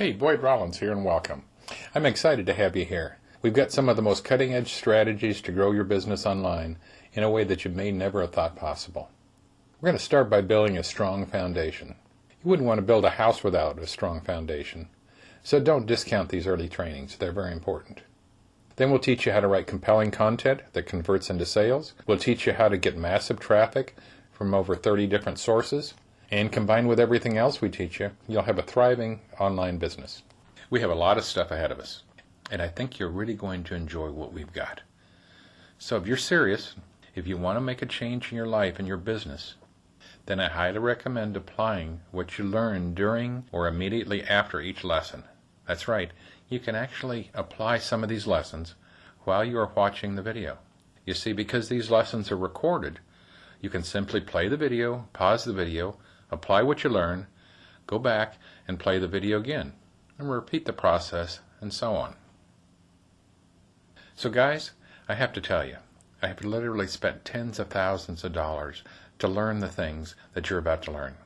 Hey, Boyd Rollins here and welcome. I'm excited to have you here. We've got some of the most cutting-edge strategies to grow your business online in a way that you may never have thought possible. We're going to start by building a strong foundation. You wouldn't want to build a house without a strong foundation, so don't discount these early trainings. They're very important. Then we'll teach you how to write compelling content that converts into sales. We'll teach you how to get massive traffic from over 30 different sources. And combined with everything else we teach you, you'll have a thriving online business. We have a lot of stuff ahead of us, and I think you're really going to enjoy what we've got. So if you're serious, if you want to make a change in your life and your business, then I highly recommend applying what you learn during or immediately after each lesson. That's right, you can actually apply some of these lessons while you are watching the video. You see, because these lessons are recorded, you can simply play the video, pause the video, apply what you learn, go back and play the video again, and repeat the process, and so on. So guys, I have to tell you, I have literally spent tens of thousands of dollars to learn the things that you're about to learn.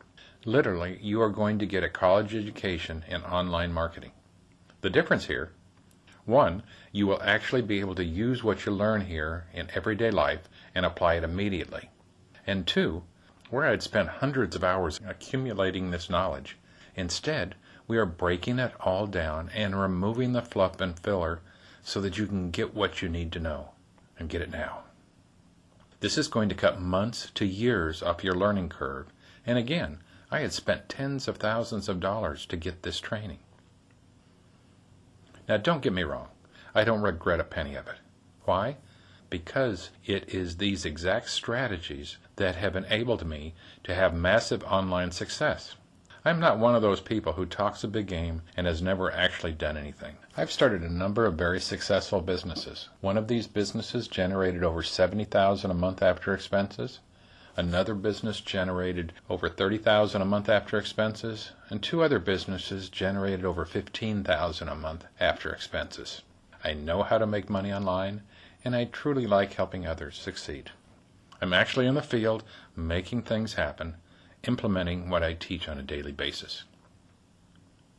Literally, you are going to get a college education in online marketing. The difference here, one, you will actually be able to use what you learn here in everyday life and apply it immediately. And two, where I'd spent hundreds of hours accumulating this knowledge, instead, we are breaking it all down and removing the fluff and filler so that you can get what you need to know, and get it now. This is going to cut months to years off your learning curve, and again, I had spent tens of thousands of dollars to get this training. Now don't get me wrong, I don't regret a penny of it. Why? Because it is these exact strategies that have enabled me to have massive online success. I'm not one of those people who talks a big game and has never actually done anything. I've started a number of very successful businesses. One of these businesses generated over $70,000 a month after expenses. Another business generated over $30,000 a month after expenses, and two other businesses generated over $15,000 a month after expenses. I know how to make money online, and I truly like helping others succeed. I'm actually in the field making things happen, implementing what I teach on a daily basis.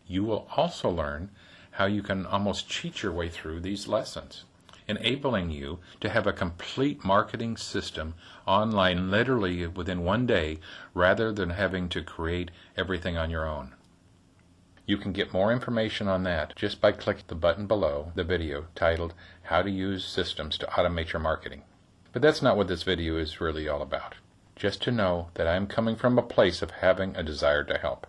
You will also learn how you can almost cheat your way through these lessons, enabling you to have a complete marketing system online literally within one day rather than having to create everything on your own. You can get more information on that just by clicking the button below the video titled How to Use Systems to Automate Your Marketing. But that's not what this video is really all about. Just to know that I'm coming from a place of having a desire to help.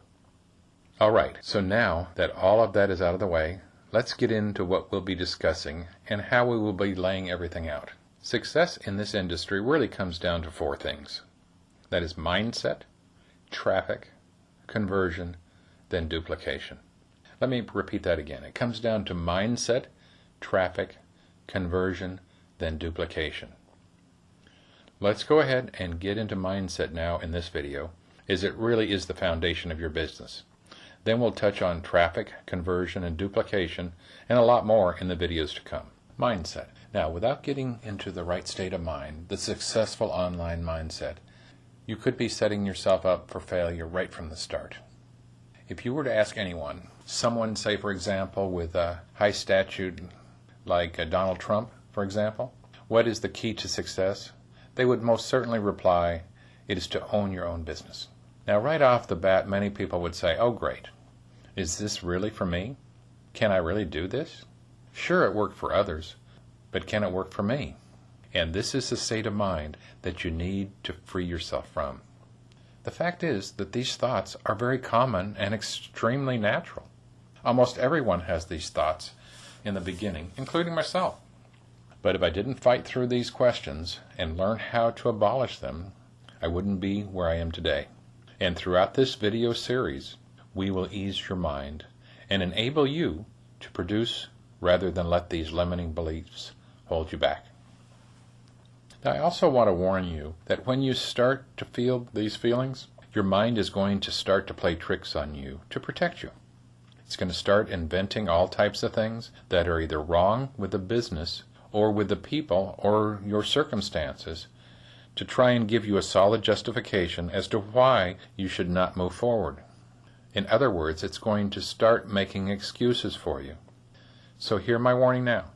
Alright, so now that all of that is out of the way, let's get into what we'll be discussing and how we will be laying everything out. Success in this industry really comes down to four things. That is mindset, traffic, conversion, then duplication. Let me repeat that again. It comes down to mindset, traffic, conversion, then duplication. Let's go ahead and get into mindset now in this video, as it really is the foundation of your business. Then we'll touch on traffic, conversion, and duplication, and a lot more in the videos to come. Mindset. Now, without getting into the right state of mind, the successful online mindset, you could be setting yourself up for failure right from the start. If you were to ask anyone, someone, say for example, with a high statute like Donald Trump, for example, what is the key to success? They would most certainly reply, it is to own your own business. Now right off the bat, many people would say, oh great, is this really for me? Can I really do this? Sure, it worked for others, but can it work for me? And this is the state of mind that you need to free yourself from. The fact is that these thoughts are very common and extremely natural. Almost everyone has these thoughts in the beginning, including myself. But if I didn't fight through these questions and learn how to abolish them, I wouldn't be where I am today. And throughout this video series, we will ease your mind and enable you to produce rather than let these limiting beliefs hold you back. Now, I also want to warn you that when you start to feel these feelings, your mind is going to start to play tricks on you to protect you. It's going to start inventing all types of things that are either wrong with the business or with the people or your circumstances to try and give you a solid justification as to why you should not move forward. In other words, it's going to start making excuses for you. So hear my warning now.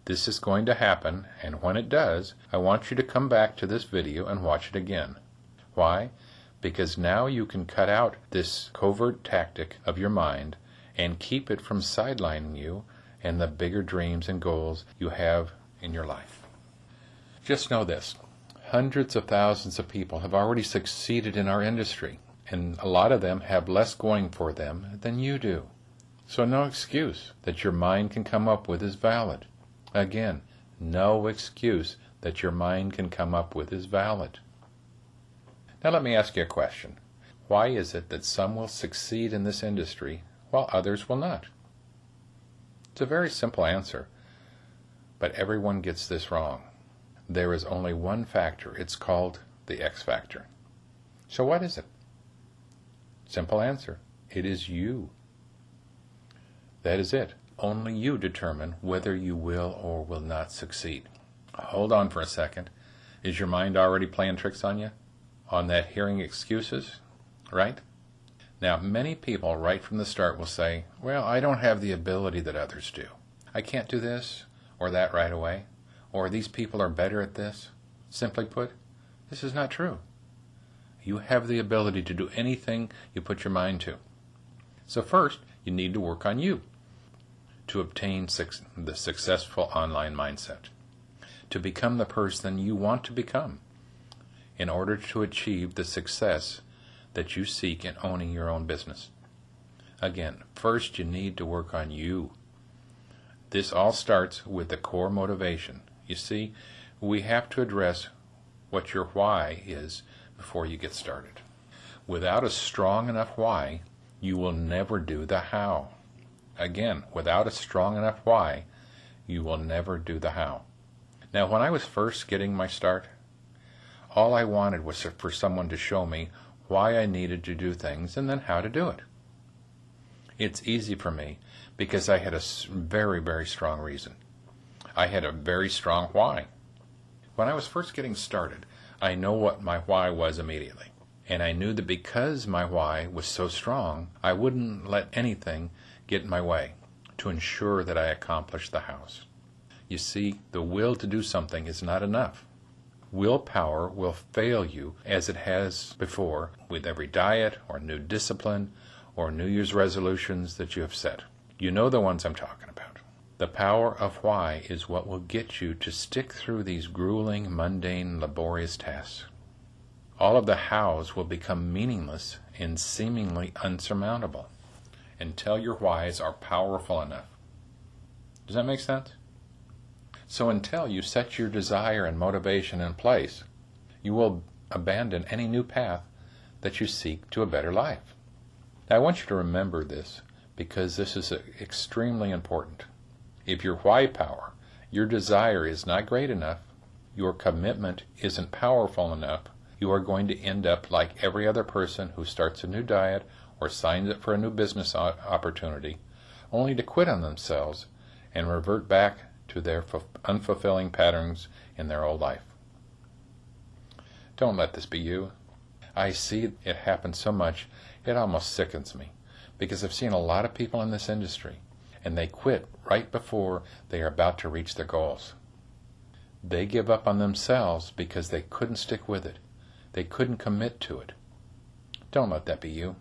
This is going to happen, and when it does, I want you to come back to this video and watch it again. Why? Because now you can cut out this covert tactic of your mind and keep it from sidelining you and the bigger dreams and goals you have in your life. Just know this. Hundreds of thousands of people have already succeeded in our industry, and a lot of them have less going for them than you do. So no excuse that your mind can come up with is valid. Again, no excuse that your mind can come up with is valid. Now let me ask you a question. Why is it that some will succeed in this industry while others will not? It's a very simple answer, but everyone gets this wrong. There is only one factor. It's called the X factor. So what is it? Simple answer. It is you. That is it. Only you determine whether you will or will not succeed. Hold on for a second. Is your mind already playing tricks on you? On that hearing excuses? Right? Now, many people right from the start will say, well, I don't have the ability that others do. I can't do this or that right away. Or these people are better at this. Simply put, this is not true. You have the ability to do anything you put your mind to. So first, you need to work on you to obtain the successful online mindset, to become the person you want to become in order to achieve the success that you seek in owning your own business. Again, first you need to work on you. This all starts with the core motivation. You see, we have to address what your why is before you get started. Without a strong enough why, you will never do the how. Again, without a strong enough why, you will never do the how. Now, when I was first getting my start, all I wanted was for someone to show me why I needed to do things and then how to do it. It's easy for me because I had a very, very strong reason. I had a very strong why. When I was first getting started, I know what my why was immediately. And I knew that because my why was so strong, I wouldn't let anything get in my way to ensure that I accomplished the house. You see, the will to do something is not enough. Willpower will fail you as it has before with every diet or new discipline or New Year's resolutions that you have set. You know the ones I'm talking about. The power of why is what will get you to stick through these grueling, mundane, laborious tasks. All of the hows will become meaningless and seemingly unsurmountable until your whys are powerful enough. Does that make sense? So until you set your desire and motivation in place, you will abandon any new path that you seek to a better life. Now I want you to remember this because this is extremely important. If your why power, your desire is not great enough, your commitment isn't powerful enough, you are going to end up like every other person who starts a new diet or signs up for a new business opportunity, only to quit on themselves and revert back to their unfulfilling patterns in their old life. Don't let this be you. I see it happen so much, it almost sickens me, because I've seen a lot of people in this industry, and they quit right before they are about to reach their goals. They give up on themselves because they couldn't stick with it. They couldn't commit to it. Don't let that be you.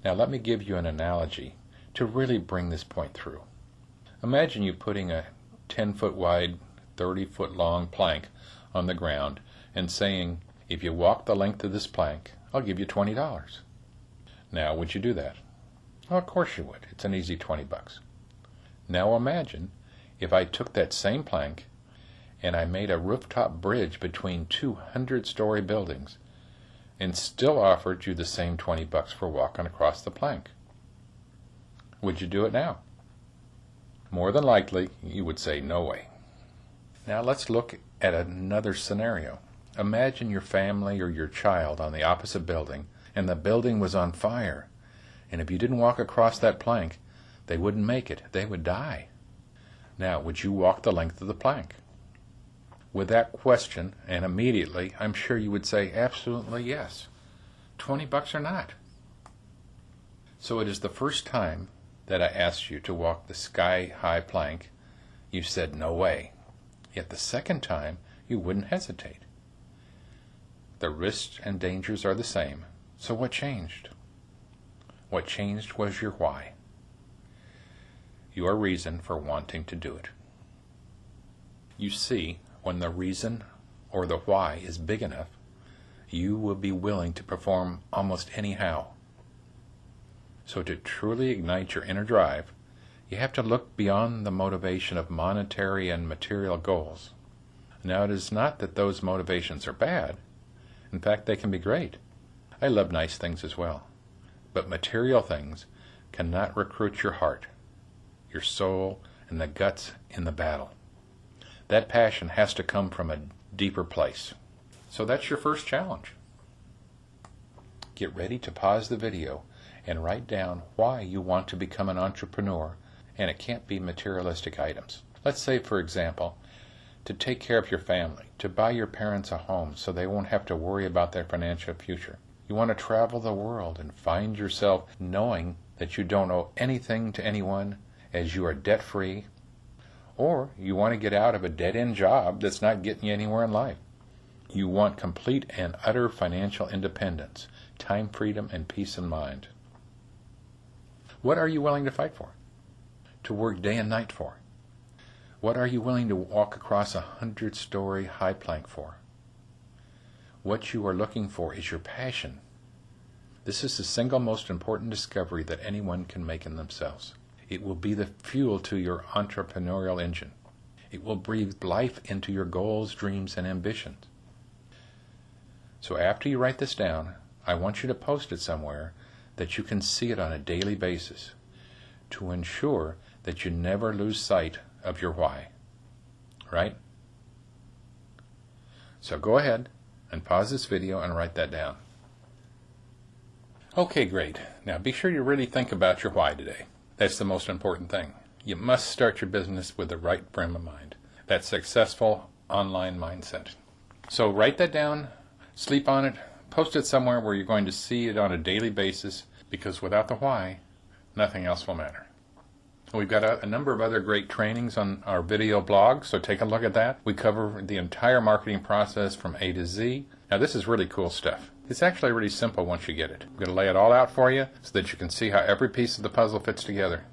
Now let me give you an analogy to really bring this point through. Imagine you putting a 10-foot wide, 30-foot long plank on the ground and saying, if you walk the length of this plank, I'll give you $20. Now, would you do that? Well, of course you would. It's an easy $20. Now imagine if I took that same plank and I made a rooftop bridge between 200-story buildings and still offered you the same $20 for walking across the plank. Would you do it now? More than likely, you would say no way. Now let's look at another scenario. Imagine your family or your child on the opposite building, and the building was on fire. And if you didn't walk across that plank, they wouldn't make it. They would die. Now, would you walk the length of the plank? With that question, and immediately, I'm sure you would say absolutely yes. $20 or not. So it is the first time that I asked you to walk the sky-high plank, you said no way. Yet the second time, you wouldn't hesitate. The risks and dangers are the same, so what changed? What changed was your why. Your reason for wanting to do it. You see, when the reason or the why is big enough, you will be willing to perform almost anyhow. So to truly ignite your inner drive, you have to look beyond the motivation of monetary and material goals. Now, it is not that those motivations are bad. In fact, they can be great. I love nice things as well. But material things cannot recruit your heart, your soul, and the guts in the battle. That passion has to come from a deeper place. So that's your first challenge. Get ready to pause the video and write down why you want to become an entrepreneur, and it can't be materialistic items. Let's say, for example, to take care of your family, to buy your parents a home so they won't have to worry about their financial future. You want to travel the world and find yourself knowing that you don't owe anything to anyone, as you are debt-free. Or you want to get out of a dead-end job that's not getting you anywhere in life. You want complete and utter financial independence, time freedom, and peace of mind. What are you willing to fight for? To work day and night for? What are you willing to walk across a 100-story high plank for? What you are looking for is your passion. This is the single most important discovery that anyone can make in themselves. It will be the fuel to your entrepreneurial engine. It will breathe life into your goals, dreams, and ambitions. So after you write this down, I want you to post it somewhere that you can see it on a daily basis to ensure that you never lose sight of your why. Right? So go ahead and pause this video and write that down. Okay, great. Now be sure you really think about your why today. That's the most important thing. You must start your business with the right frame of mind. That successful online mindset. So write that down, sleep on it, post it somewhere where you're going to see it on a daily basis, because without the why, nothing else will matter. We've got a number of other great trainings on our video blog, so take a look at that. We cover the entire marketing process from A to Z. Now this is really cool stuff. It's actually really simple once you get it. I'm going to lay it all out for you so that you can see how every piece of the puzzle fits together.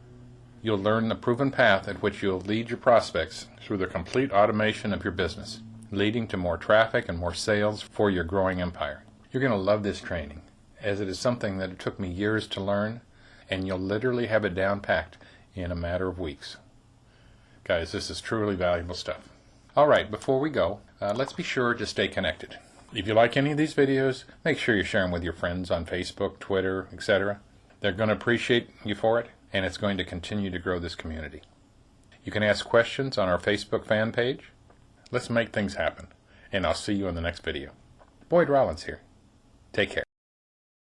You'll learn the proven path at which you'll lead your prospects through the complete automation of your business, leading to more traffic and more sales for your growing empire. You're going to love this training, as it is something that it took me years to learn, and you'll literally have it down packed in a matter of weeks. Guys, this is truly valuable stuff. All right, before we go, let's be sure to stay connected. If you like any of these videos, make sure you share them with your friends on Facebook, Twitter, etc. They're going to appreciate you for it, and it's going to continue to grow this community. You can ask questions on our Facebook fan page. Let's make things happen, and I'll see you in the next video. Boyd Rollins here. Take care.